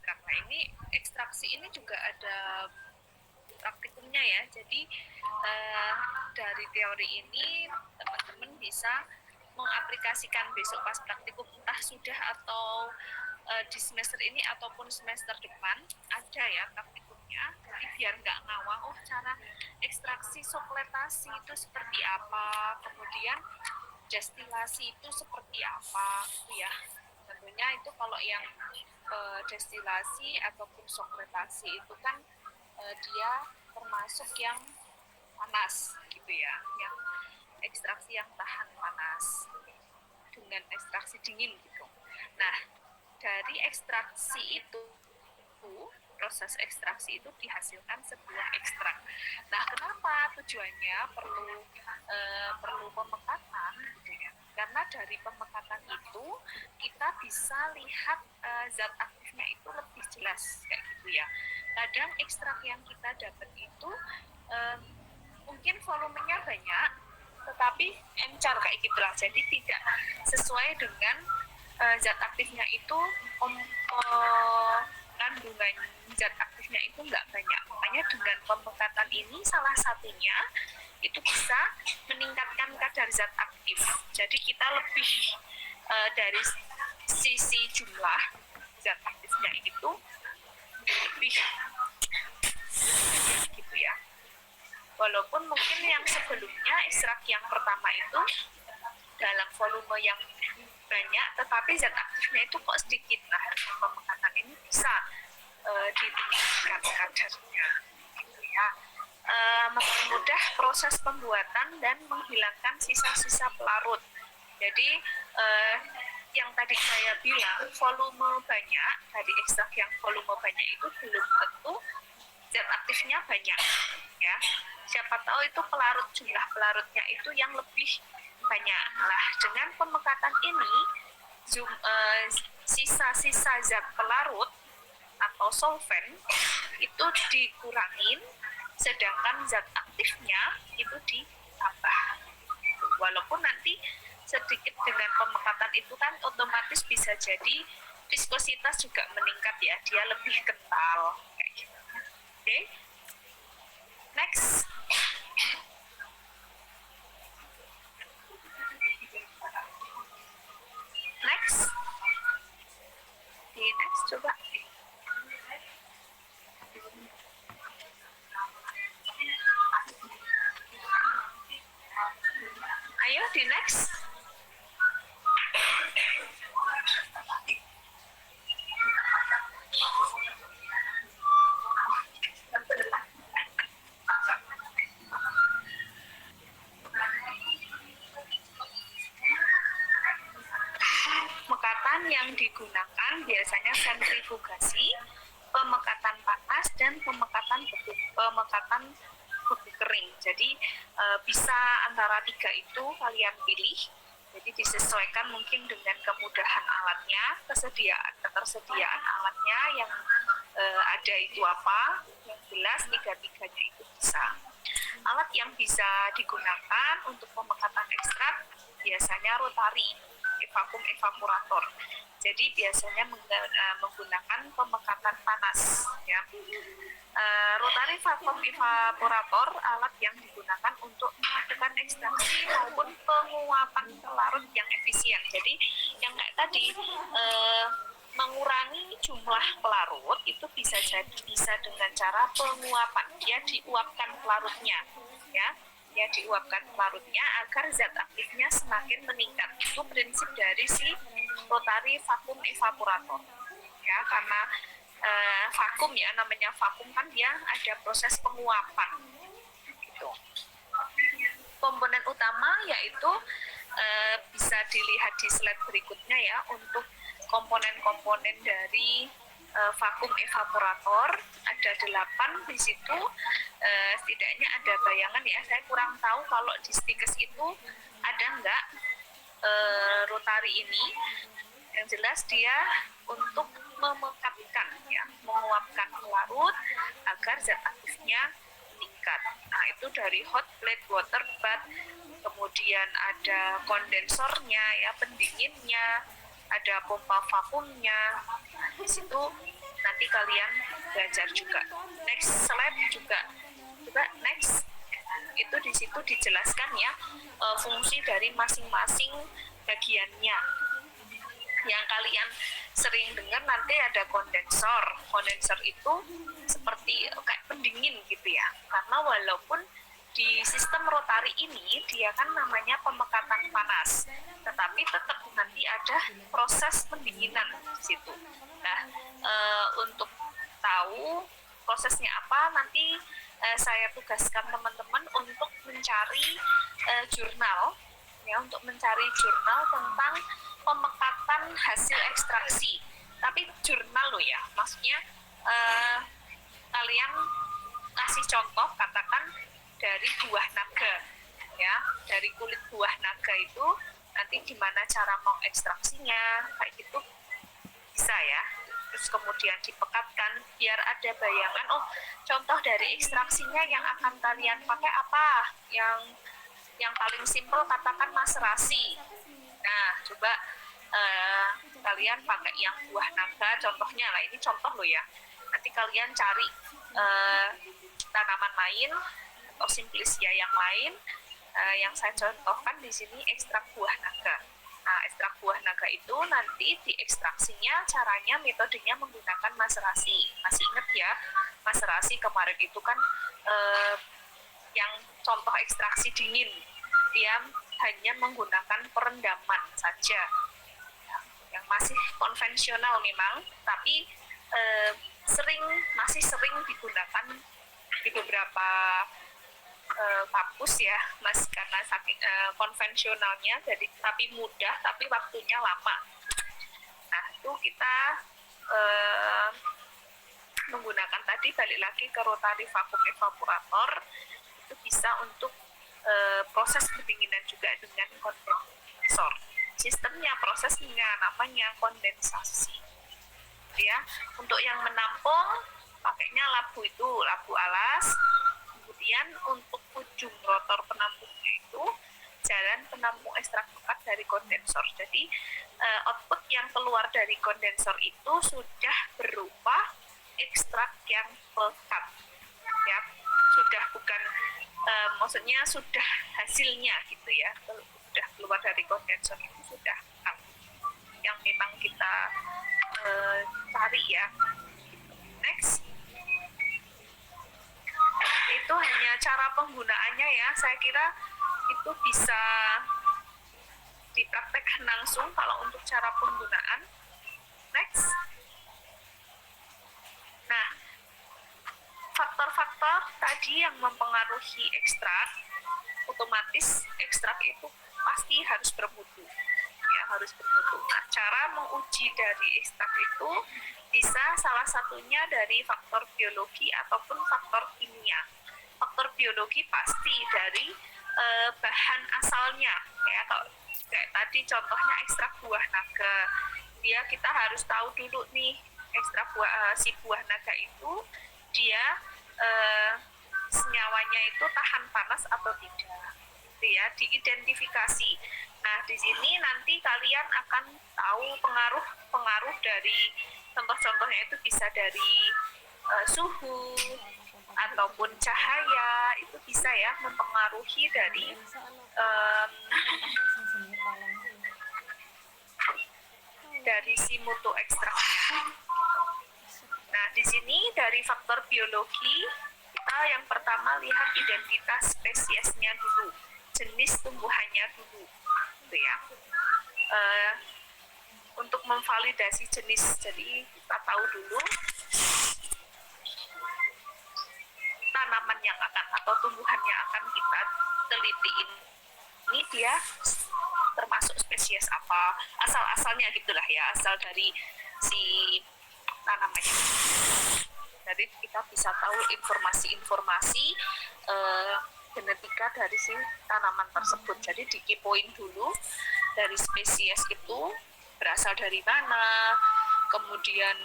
ekstrak. Nah, ini ekstraksi ini juga ada praktikumnya ya. Jadi dari teori ini teman-teman bisa mengaplikasikan besok pas praktikum, entah sudah atau di semester ini ataupun semester depan ada ya praktikumnya. Jadi biar nggak ngawang, oh cara ekstraksi sokletasi itu seperti apa, kemudian destilasi itu seperti apa gitu ya. Tentunya itu kalau yang destilasi ataupun sokletasi itu kan dia termasuk yang panas gitu ya, yang ekstraksi yang tahan panas dengan ekstraksi dingin gitu. Nah, dari ekstraksi itu, proses ekstraksi itu dihasilkan sebuah ekstrak. Nah, kenapa tujuannya perlu pemekatan gitu ya? Karena dari pemekatan itu kita bisa lihat zat aktifnya itu lebih jelas kayak gitu ya. Kadang ekstrak yang kita dapat itu mungkin volumenya banyak, tetapi encer kayak gitulah. Jadi tidak sesuai dengan zat aktifnya itu, kandungan zat aktifnya itu nggak banyak. Makanya dengan pemekatan ini salah satunya itu bisa meningkatkan kadar zat aktif. Jadi kita lebih dari sisi jumlah zat aktifnya itu lebih gitu ya. Walaupun mungkin yang sebelumnya ekstrak yang pertama itu dalam volume yang banyak, tetapi zat aktifnya itu kok sedikit. Nah, pemekatan ini bisa ditingkatkan kadarnya, gitu ya. Mempermudah proses pembuatan dan menghilangkan sisa-sisa pelarut. Jadi yang tadi saya bilang volume banyak, dari ekstrak yang volume banyak itu belum tentu zat aktifnya banyak ya. Siapa tahu itu jumlah pelarutnya itu yang lebih banyak. Nah, dengan pemekatan ini sisa-sisa zat pelarut atau solvent itu dikurangin, sedangkan zat aktifnya itu ditambah. Walaupun nanti sedikit dengan pemekatan itu kan otomatis bisa jadi viskositas juga meningkat ya, dia lebih kental kayak gitu. Oke. Next. Next coba. Ayo di next. Pemekatan yang digunakan biasanya sentrifugasi, pemekatan panas, dan pemekatan beku kering. Jadi bisa antara tiga itu kalian pilih. Jadi disesuaikan mungkin dengan kemudahan alatnya, ketersediaan alatnya yang ada itu apa. Yang jelas tiga-tiganya itu bisa. Alat yang bisa digunakan untuk pemekatan ekstrak biasanya rotari, vakum evaporator. Jadi biasanya menggunakan pemekatan panas ya. Rotary vacuum evaporator alat yang digunakan untuk melakukan ekstraksi maupun penguapan pelarut yang efisien. Jadi yang kayak tadi mengurangi jumlah pelarut itu bisa dengan cara penguapan. Dia diuapkan pelarutnya ya. Ya diuapkan pelarutnya agar zat aktifnya semakin meningkat. Itu prinsip dari si rotary vacuum evaporator ya, karena vakum ya, namanya vakum kan dia ada proses penguapan gitu. Komponen utama yaitu bisa dilihat di slide berikutnya ya, untuk komponen-komponen dari vakum evaporator ada 8 di situ. Setidaknya ada bayangan ya, saya kurang tahu kalau di stikes itu ada enggak rotari ini. Yang jelas dia untuk memekatkan ya, menguapkan pelarut agar zat aktifnya meningkat. Nah, itu dari hot plate water bath, kemudian ada kondensornya ya, pendinginnya, ada pompa vakumnya. Di situ nanti kalian belajar juga. Next slide juga next, itu di situ dijelaskan ya fungsi dari masing-masing bagiannya. Yang kalian sering dengar nanti ada kondensor. Kondensor itu seperti kayak pendingin gitu ya, karena walaupun di sistem rotari ini dia kan namanya pemekatan panas, tetapi tetap nanti ada proses pendinginan di situ. Nah, untuk tahu prosesnya apa, nanti saya tugaskan teman-teman untuk mencari jurnal, ya, untuk mencari jurnal tentang pemekatan hasil ekstraksi. Tapi jurnal loh ya, maksudnya kalian kasih contoh, katakan dari buah naga, ya, dari kulit buah naga itu nanti gimana cara mengekstraksinya, kayak gitu bisa ya. Terus kemudian dipekatkan biar ada bayangan, oh contoh dari ekstraksinya yang akan kalian pakai apa, yang paling simpel katakan maserasi. Nah coba kalian pakai yang buah naga contohnya lah, ini contoh loh ya. Nanti kalian cari tanaman lain atau simplisia yang lain. Yang saya contohkan di sini ekstrak buah naga. Nah, ekstrak buah naga itu nanti diekstraksinya caranya, metodenya menggunakan maserasi. Masih ingat ya, maserasi kemarin itu kan yang contoh ekstraksi dingin, dia hanya menggunakan perendaman saja. Yang masih konvensional memang, tapi masih sering digunakan di beberapa kampus ya, Mas, karena saking konvensionalnya, jadi tapi mudah, tapi waktunya lama. Nah, itu kita menggunakan tadi, balik lagi ke rotary vacuum evaporator, itu bisa untuk proses pendinginan juga dengan kondensor. Sistemnya, prosesnya namanya kondensasi. Ya, untuk yang menampung pakainya labu itu, labu alas. Kemudian untuk ujung rotor penampungnya itu jalan penampung ekstrak pekat dari kondensor. Jadi output yang keluar dari kondensor itu sudah berupa ekstrak yang pekat, ya, sudah bukan maksudnya sudah hasilnya gitu ya, sudah keluar dari kondensor itu sudah pekat yang memang kita cari ya. Next. Itu hanya cara penggunaannya ya, saya kira itu bisa dipraktekkan langsung kalau untuk cara penggunaan. Next. Nah, faktor-faktor tadi yang mempengaruhi ekstrak, otomatis ekstrak itu pasti harus bermutu, ya, harus bermutu. Nah, cara menguji dari ekstrak itu bisa salah satunya dari faktor biologi ataupun faktor kimia. Faktor biologi pasti dari bahan asalnya, ya, kalau kayak tadi contohnya ekstrak buah naga, dia kita harus tahu dulu nih ekstrak si buah naga itu dia senyawanya itu tahan panas atau tidak, gitu ya, diidentifikasi. Nah di sini nanti kalian akan tahu pengaruh dari contoh-contohnya itu bisa dari suhu ataupun cahaya, itu bisa ya mempengaruhi dari si mutu ekstraknya. Nah, di sini dari faktor biologi kita yang pertama lihat identitas spesiesnya dulu, jenis tumbuhannya dulu, gitu ya. Untuk memvalidasi jenis, jadi kita tahu dulu tanaman yang akan atau tumbuhan yang akan kita teliti ini dia termasuk spesies apa, asal-asalnya gitulah ya, asal dari si tanamannya. Jadi kita bisa tahu informasi-informasi genetika dari si tanaman tersebut. Jadi dikipoin dulu dari spesies itu berasal dari mana, kemudian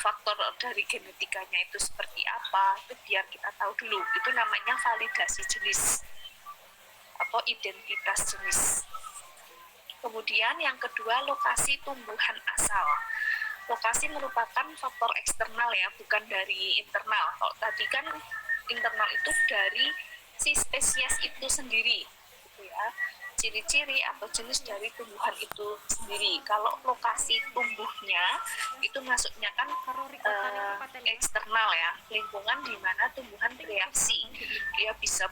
faktor dari genetikanya itu seperti apa, itu biar kita tahu dulu. Itu namanya validasi jenis atau identitas jenis. Kemudian yang kedua, lokasi tumbuhan asal. lokasi merupakan faktor eksternal ya, bukan dari internal. Kalau tadi kan internal itu dari si spesies itu sendiri, gitu ya. Ciri-ciri atau jenis dari tumbuhan itu sendiri. Kalau lokasi tumbuhnya itu masuknya kan eksternal ya, lingkungan di mana tumbuhan bereaksi. Dia bisa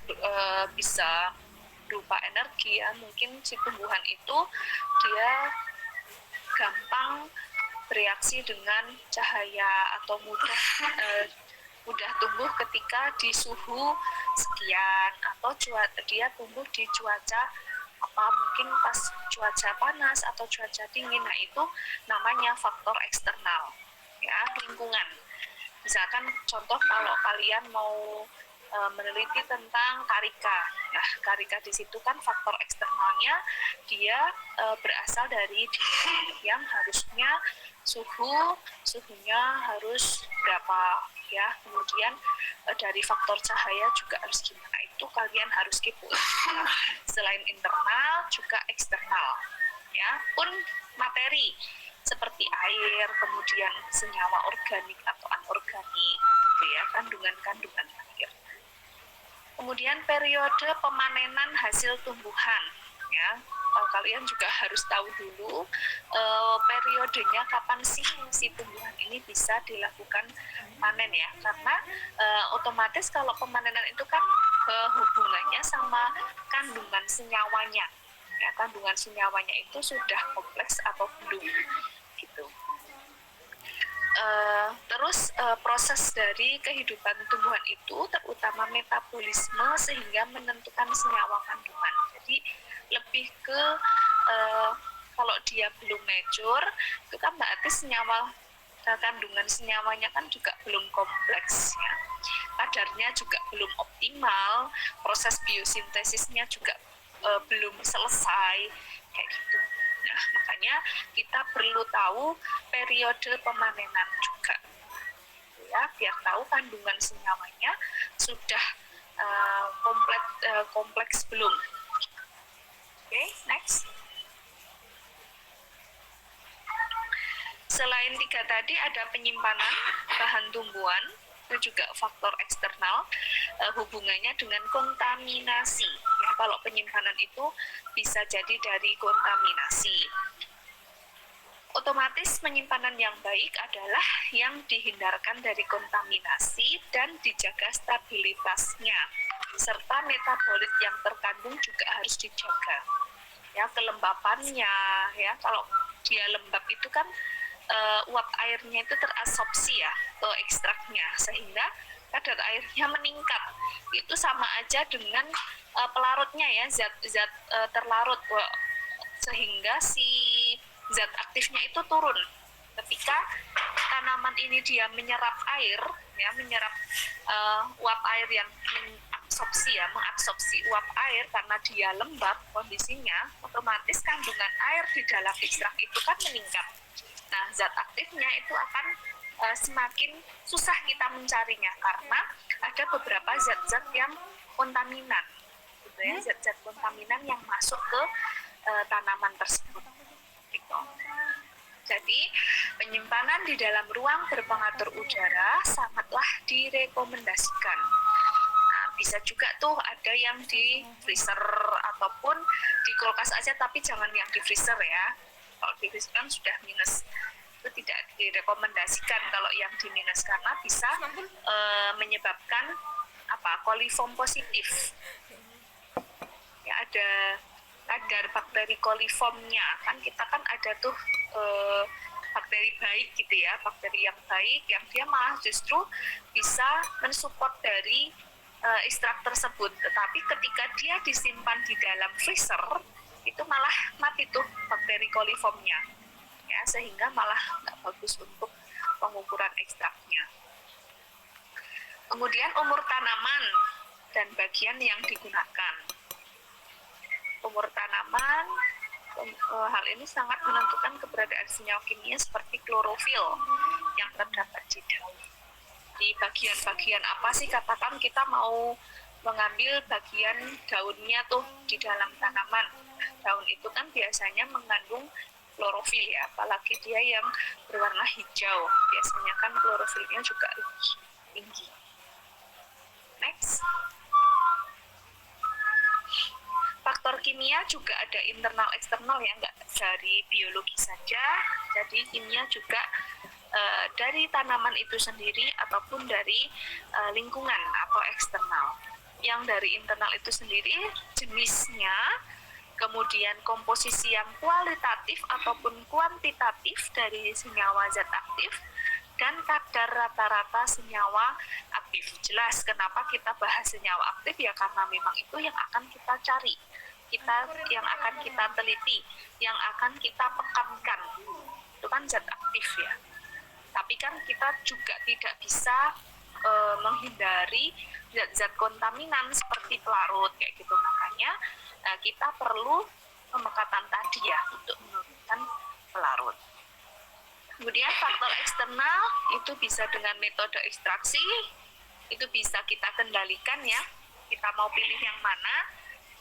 berupa energi ya, mungkin si tumbuhan itu dia gampang bereaksi dengan cahaya atau mudah tumbuh ketika di suhu sekian, atau dia tumbuh di cuaca mungkin pas cuaca panas atau cuaca dingin. Nah, itu namanya faktor eksternal ya, lingkungan. Misalkan contoh kalau kalian mau meneliti tentang karika. Nah, karika di situ kan faktor eksternalnya dia berasal dari yang harusnya suhunya harus berapa ya. Kemudian dari faktor cahaya juga harus gimana, itu kalian harus kepo. Selain internal juga eksternal ya, pun materi seperti air, kemudian senyawa organik atau anorganik gitu ya, kandungan air. Kemudian periode pemanenan hasil tumbuhan ya, kalian juga harus tahu dulu periodenya kapan sih si tumbuhan ini bisa dilakukan panen ya, karena otomatis kalau pemanenan itu kan hubungannya sama kandungan senyawanya ya, kandungan senyawanya itu sudah kompleks atau belum gitu. Terus proses dari kehidupan tumbuhan itu terutama metabolisme sehingga menentukan senyawa kandungan. Jadi lebih ke kalau dia belum mature itu kan berarti kandungan senyawanya kan juga belum kompleks ya, kadarnya juga belum optimal, proses biosintesisnya juga belum selesai kayak gitu. Nah, makanya kita perlu tahu periode pemanenan juga ya, biar tahu kandungan senyawanya sudah kompleks belum. Oke, next. Selain 3 tadi ada penyimpanan bahan tumbuhan, itu juga faktor eksternal, hubungannya dengan kontaminasi. Ya, kalau penyimpanan itu bisa jadi dari kontaminasi. Otomatis penyimpanan yang baik adalah yang dihindarkan dari kontaminasi dan dijaga stabilitasnya, serta metabolit yang terkandung juga harus dijaga. Ya, kelembapannya ya, kalau dia lembab itu kan uap airnya itu terabsorpsi ya ke ekstraknya, sehingga kadar airnya meningkat. Itu sama aja dengan pelarutnya ya, zat terlarut, sehingga si zat aktifnya itu turun. Ketika tanaman ini dia menyerap air ya, menyerap uap air yang mengabsorpsi uap air karena dia lembab kondisinya, otomatis kandungan air di dalam ekstrak itu kan meningkat. Nah, zat aktifnya itu akan semakin susah kita mencarinya karena ada beberapa zat-zat yang kontaminan, gitu ya, zat-zat kontaminan yang masuk ke tanaman tersebut. Gitu. Jadi, penyimpanan di dalam ruang berpengatur udara sangatlah direkomendasikan. Nah, bisa juga tuh ada yang di freezer ataupun di kulkas aja, tapi jangan yang di freezer ya. Kalau di freezer kan sudah minus, itu tidak direkomendasikan kalau yang di minus karena bisa menyebabkan coliform positif. Ya, ada kadar bakteri coliformnya, kan kita kan ada tuh bakteri baik gitu ya, bakteri yang baik yang dia malah justru bisa mensupport dari ekstrak tersebut, tetapi ketika dia disimpan di dalam freezer itu malah mati tuh bakteri coliformnya ya, sehingga malah nggak bagus untuk pengukuran ekstraknya. Kemudian umur tanaman dan bagian yang digunakan. Umur tanaman, hal ini sangat menentukan keberadaan senyawa kimia seperti klorofil yang terdapat di daun. Di bagian-bagian apa sih, katakan kita mau mengambil bagian daunnya tuh di dalam tanaman. Daun itu kan biasanya mengandung klorofil ya, apalagi dia yang berwarna hijau, biasanya kan klorofilnya juga lebih tinggi. Next. Faktor kimia juga ada internal eksternal ya, nggak dari biologi saja, jadi kimia juga dari tanaman itu sendiri ataupun dari lingkungan atau eksternal. Yang dari internal itu sendiri jenisnya, kemudian komposisi yang kualitatif ataupun kuantitatif dari senyawa zat aktif, dan kadar rata-rata senyawa aktif. Jelas kenapa kita bahas senyawa aktif ya, karena memang itu yang akan kita cari, yang akan kita teliti, yang akan kita pekankan. Itu kan zat aktif ya. Tapi kan kita juga tidak bisa menghindari zat-zat kontaminan seperti pelarut kayak gitu. Makanya kita perlu pemekatan tadi ya untuk menurunkan pelarut. Kemudian faktor eksternal itu bisa dengan metode ekstraksi, itu bisa kita kendalikan ya, kita mau pilih yang mana.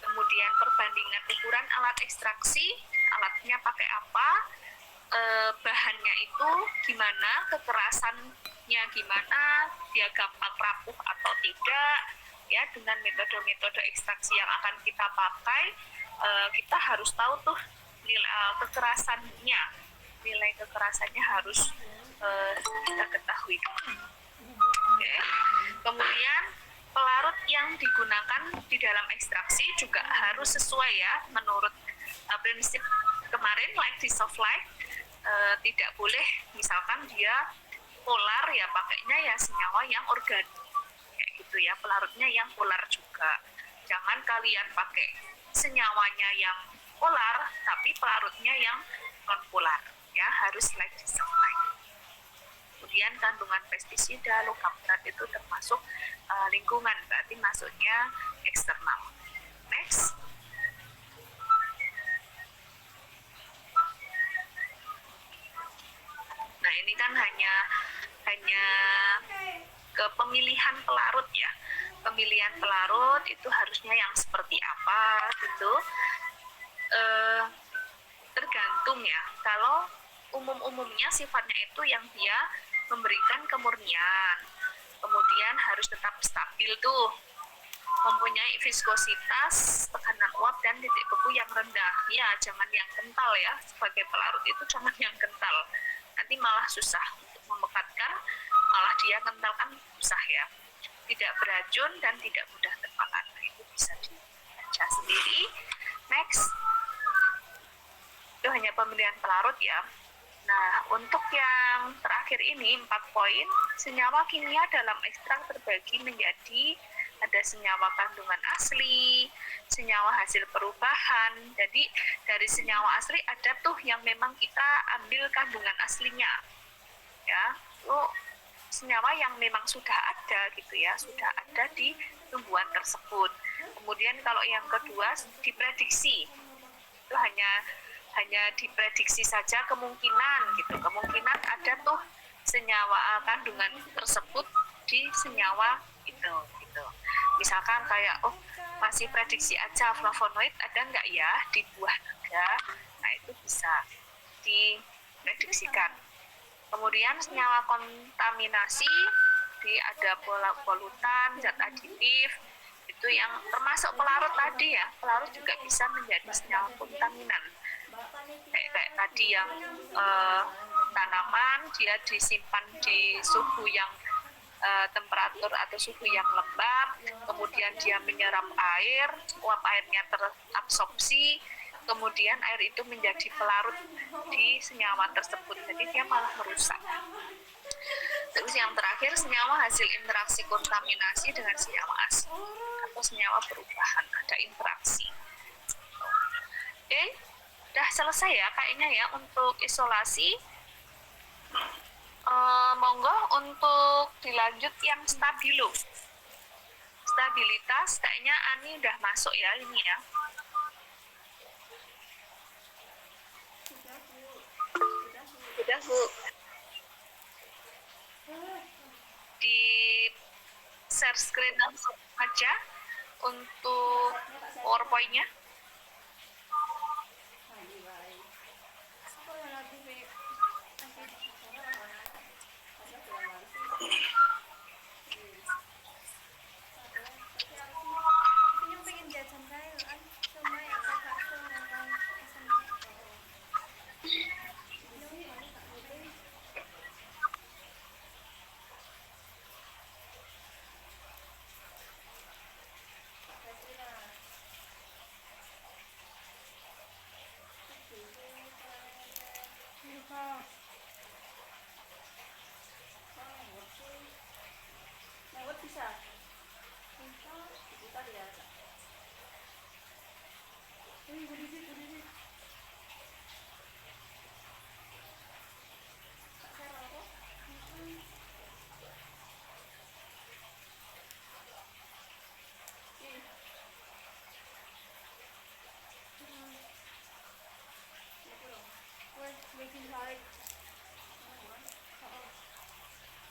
Kemudian perbandingan ukuran alat ekstraksi, alatnya pakai apa, bahannya itu gimana, kekerasannya gimana, dia gampang rapuh atau tidak, ya. Dengan metode-metode ekstraksi yang akan kita pakai, kita harus tahu tuh nilai kekerasannya harus kita ketahui. Okay. Kemudian pelarut yang digunakan di dalam ekstraksi juga harus sesuai ya, menurut prinsip kemarin like dissolve like. Tidak boleh misalkan dia polar ya, pakainya ya senyawa yang organik kayak gitu ya, pelarutnya yang polar juga. Jangan kalian pakai senyawanya yang polar tapi pelarutnya yang non polar ya, harus like dissolve like. Kemudian kandungan pestisida, logam berat itu termasuk lingkungan, berarti masuknya eksternal. Next. Nah, ini kan hanya ke pemilihan pelarut ya. Pemilihan pelarut itu harusnya yang seperti apa gitu. Tergantung ya. Kalau umumnya sifatnya itu yang dia memberikan kemurnian. Kemudian harus tetap stabil tuh. Mempunyai viskositas, tekanan uap, dan titik beku yang rendah. Ya, jangan yang kental ya. Sebagai pelarut itu jangan yang kental. Nanti malah susah untuk memekatkan, malah dia kental kan susah ya. Tidak beracun dan tidak mudah terbakar. Nah, itu bisa dibaca sendiri. Next. Itu hanya pemilihan pelarut ya. Nah, untuk yang terakhir ini 4 poin, senyawa kimia dalam ekstrak terbagi menjadi ada senyawa kandungan asli, senyawa hasil perubahan. Jadi dari senyawa asli ada tuh yang memang kita ambil kandungan aslinya, ya. Lo senyawa yang memang sudah ada gitu ya, sudah ada di tumbuhan tersebut. Kemudian kalau yang kedua diprediksi, itu hanya diprediksi saja kemungkinan gitu, kemungkinan ada tuh senyawa kandungan tersebut di senyawa itu gitu. Misalkan kayak masih prediksi aja flavonoid ada nggak ya di buah naga, nah itu bisa diprediksikan. Kemudian senyawa kontaminasi, ada polutan, zat aditif, itu yang termasuk pelarut tadi ya, pelarut juga bisa menjadi senyawa kontaminan. Kayak tadi yang tanaman dia disimpan di suhu yang temperatur atau suhu yang lembab, kemudian dia menyerap air, uap airnya terabsorpsi, kemudian air itu menjadi pelarut di senyawa tersebut, jadi dia malah merusak. Terus yang terakhir, senyawa hasil interaksi kontaminasi dengan senyawa asli atau senyawa perubahan, ada interaksi. Oke, udah selesai ya kayaknya ya untuk isolasi. Monggo untuk dilanjut yang stabilo. Stabilitas kayaknya Ani udah masuk ya ini ya. Sudah Bu. Di share screen langsung aja untuk PowerPoint-nya. bisa. Diputar ya. Wih, berdiri. Tak share apa? Ih. Apa dong? Wih, bikin balik.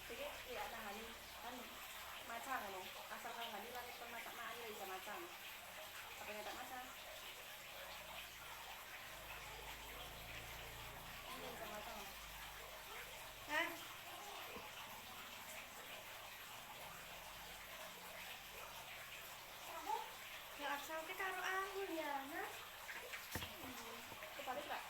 Jadi ya nahani kan macang loh. Asalkan nggak dilalui permata maan ya bisa macang. Apa yang tak macang? Ini bisa macang. Hah? Ya asal kita karo anggur ya, nah. Kebalik nggak?